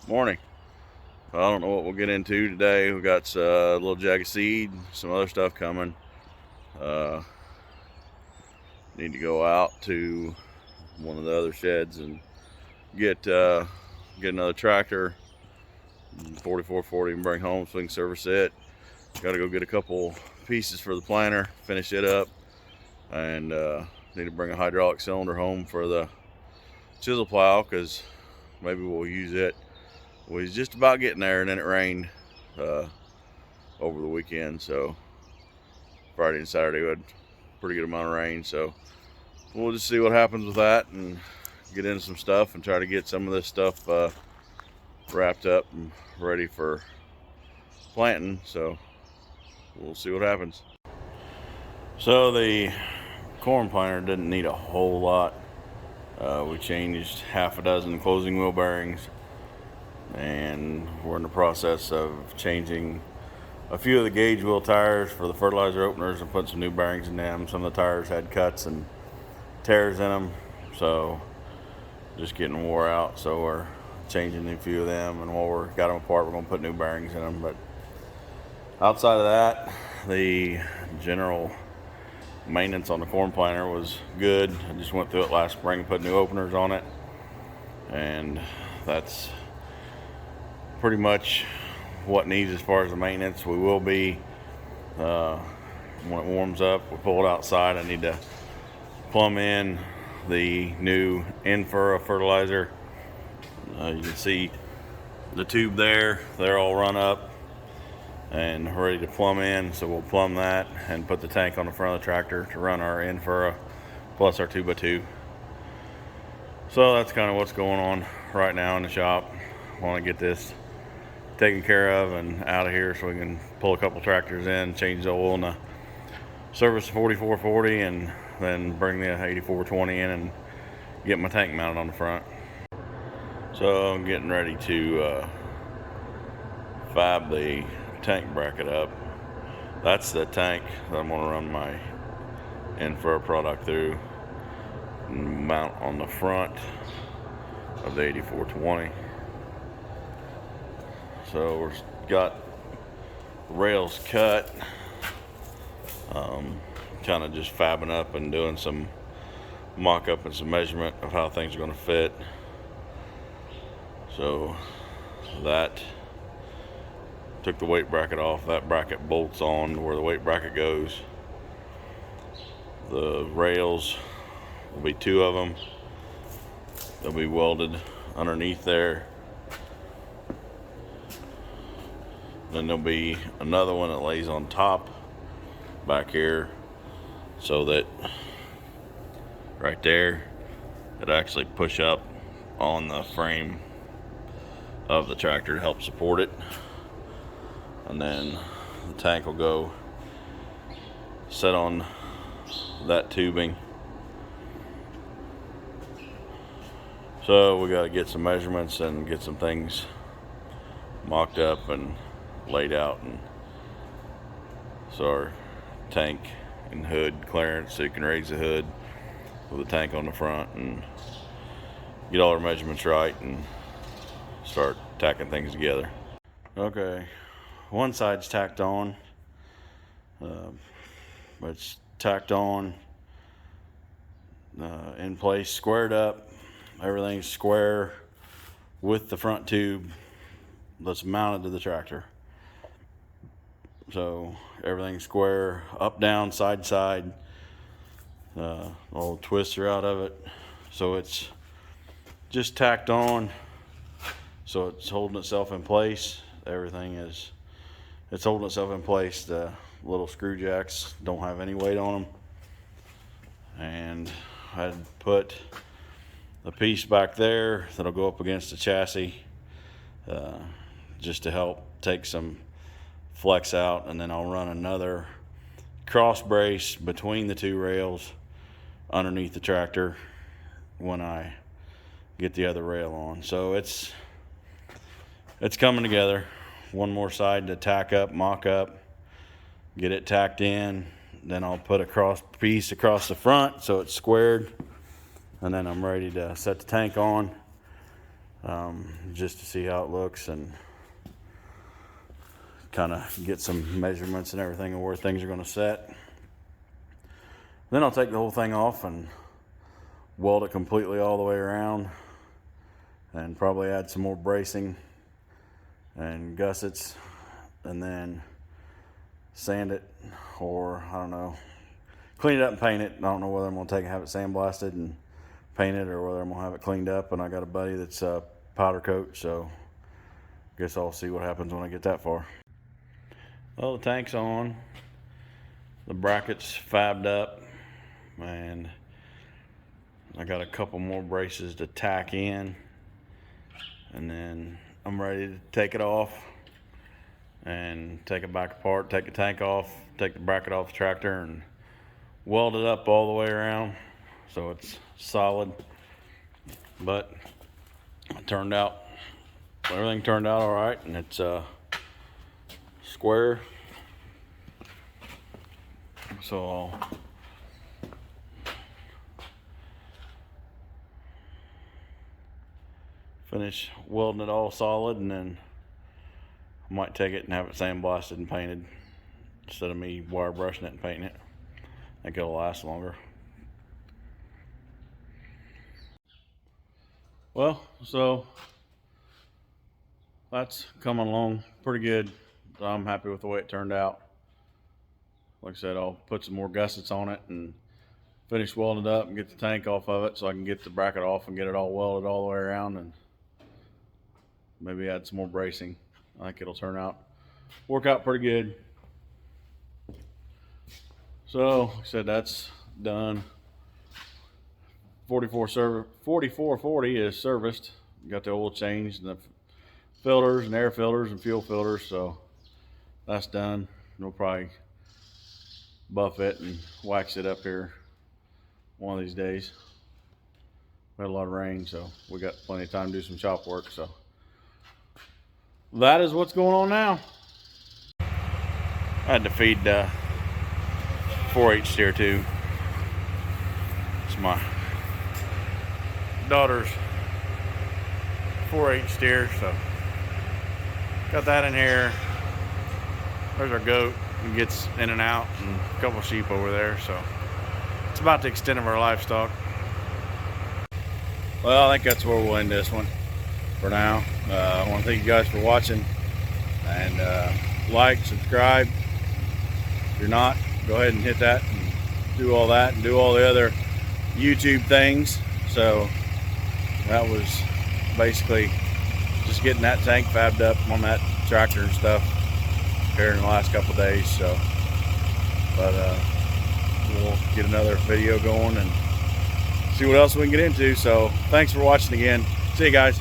Morning. I don't know what we'll get into today. We got a little jag of seed, some other stuff coming. Need to go out to one of the other sheds and get another tractor, 4440, and bring home so we can service it. Got to go get a couple pieces for the planter, finish it up, and need to bring a hydraulic cylinder home for the chisel plow because maybe we'll use it. We was just about getting there, and then it rained over the weekend. So Friday and Saturday we had a pretty good amount of rain. So we'll just see what happens with that and get into some stuff and try to get some of this stuff wrapped up and ready for planting. So we'll see what happens. So the corn planter didn't need a whole lot. We changed half a dozen closing wheel bearings, and we're in the process of changing a few of the gauge wheel tires for the fertilizer openers and putting some new bearings in them. Some of the tires had cuts and tears in them, so just getting wore out, so we're changing a few of them, and while we're got them apart, we're going to put new bearings in them. But outside of that, the general maintenance on the corn planter was good. I just went through it last spring and put new openers on it, and that's pretty much what needs as far as the maintenance. We will be when it warms up, we pull it outside. I need to plumb in the new in-furrow fertilizer. You can see the tube there, they're all run up and ready to plumb in, so we'll plumb that and put the tank on the front of the tractor to run our in-furrow plus our 2x2. So that's kind of what's going on right now in the shop. I want to get this taken care of and out of here so we can pull a couple tractors in, change the oil, and service the 4440, and then bring the 8420 in and get my tank mounted on the front. So I'm getting ready to fab the tank bracket up. That's the tank that I'm going to run my in-furrow product through and mount on the front of the 8420. So we've got rails cut, kind of just fabbing up and doing some mock-up and some measurement of how things are going to fit. So that took the weight bracket off. That bracket bolts on where the weight bracket goes. The rails will be two of them. They'll be welded underneath there. Then there'll be another one that lays on top back here, so that right there it'll actually push up on the frame of the tractor to help support it. And then the tank will go set on that tubing. So we got to get some measurements and get some things mocked up and laid out, and so our tank and hood clearance, so you can raise the hood with the tank on the front and get all our measurements right and start tacking things together. Okay, one side's tacked on. It's tacked on in place, squared up. Everything's square with the front tube that's mounted to the tractor. So everything's square, up, down, side to side. All twists are out of it. So it's just tacked on, so it's holding itself in place. It's holding itself in place. The little screw jacks don't have any weight on them. And I'd put a piece back there that'll go up against the chassis, just to help take some flex out, and then I'll run another cross brace between the two rails underneath the tractor when I get the other rail on. So it's coming together. One more side to tack up, mock up, get it tacked in. Then I'll put a cross piece across the front so it's squared, and then I'm ready to set the tank on. just to see how it looks and kind of get some measurements and everything of where things are going to set. Then I'll take the whole thing off and weld it completely all the way around, and probably add some more bracing and gussets, and then sand it, or I don't know, clean it up and paint it. I don't know whether I'm going to have it sandblasted and paint it, or whether I'm going to have it cleaned up. And I got a buddy that's powder coat, so I guess I'll see what happens when I get that far. Well, the tank's on, the brackets fabbed up, and I got a couple more braces to tack in, and then I'm ready to take it off and take it back apart, take the tank off, take the bracket off the tractor, and weld it up all the way around so it's solid. But it turned out, everything turned out all right, and it's square. So I'll finish welding it all solid, and then I might take it and have it sandblasted and painted instead of me wire brushing it and painting it. I think it'll last longer. Well, so that's coming along pretty good. So I'm happy with the way it turned out. Like I said, I'll put some more gussets on it and finish welding it up and get the tank off of it so I can get the bracket off and get it all welded all the way around, and maybe add some more bracing. I think it'll work out pretty good. So, like I said, that's done. 4440 is serviced. Got the oil changed, and the filters and air filters and fuel filters, so that's done. We'll probably buff it and wax it up here one of these days. We had a lot of rain, so we got plenty of time to do some shop work. So that is what's going on now. I had to feed 4-H steer too. It's my daughter's 4-H steer, so got that in here. There's our goat. He gets in and out, and a couple sheep over there, so it's about the extent of our livestock. Well, I think that's where we'll end this one for now. I want to thank you guys for watching, and like, subscribe. If you're not, go ahead and hit that and do all that and do all the other YouTube things. So that was basically just getting that tank fabbed up on that tractor and stuff here in the last couple days. So, but we'll get another video going and see what else we can get into. So thanks for watching again. See you guys.